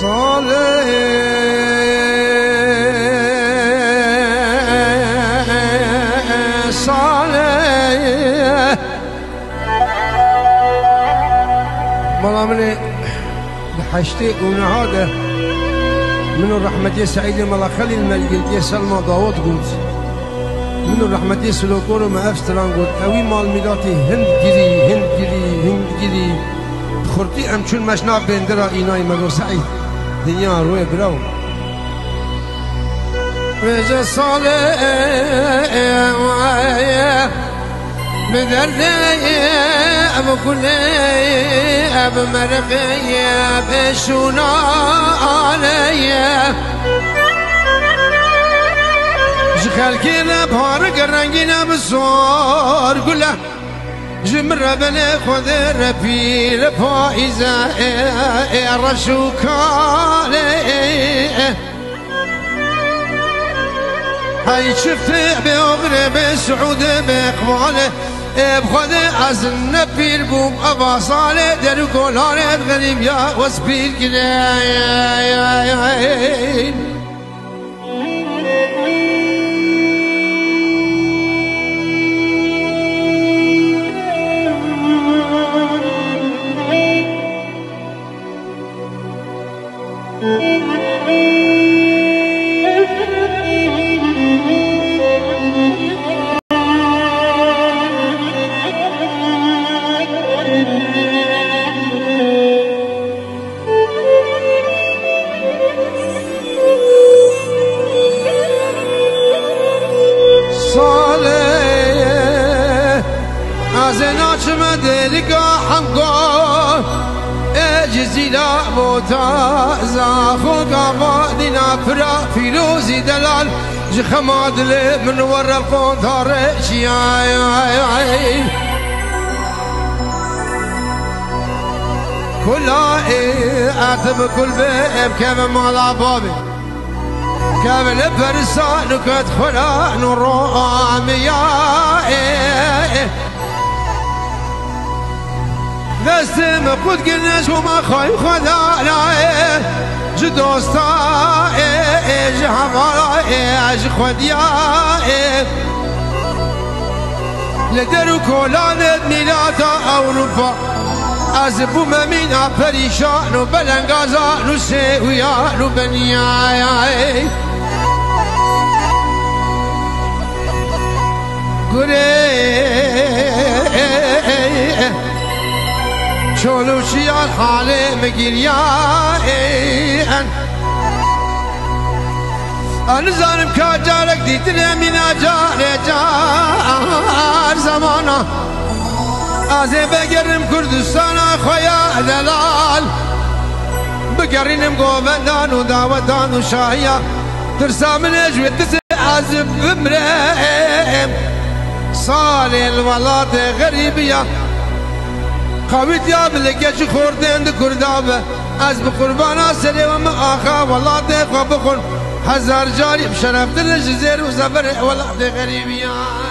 صالح صالح ملامني لحشتي ونعاده من الرحمة سعيد ملا خلي الملقل سلمى داوود قلت من الرحمة سلوكور ما أفستران قلت أوي مال ميلاتي هند جري خورتي ام چون مشنا بندرا اینای مگو سعید دنیا روی براو وجه صالح بدرده ابو کلی ابو مرقی ابو شونا آلیه جخلکی نبارک رنگی نبسار گله جمر بني خذ رفيل فائزة رشوكالي هاي شفت بأغرب سعود بإقباله بخذ أزن في البوم أباصالي درو قولاني بغنيم يا وسبيل كده جزيلا موتا زاخو قاما دينا فرا فيروزي دلال جخماد لي من ورا القنطار شياي كلها اتب كل باب كيف مالا بابي كيف الفرسان كت خلا نور يا دستم خود گرنش وما خواهی خدا لایه جو دوستا جو همارا جو خودیایه لدرو کولانت میلاتا اوروپا از بوم مینا پریشان و بلنگازان و سیویان و بنیایه گره شلوشي الحال مقريان أنا زارم كاجارك ديتني من أجار زمانا أزي بقرم كردستان خويا دلال بقرنم قومدان وداودان وشايا ترسى من أجوة تسعزب بمريم صالي الولاد غريبية قويت يا بلقيش خوردين كردابة از بقربانا سري وما آخا والله ديخوا بخون هزار جاري بشرف دل الجزير وزبر والله غريبيان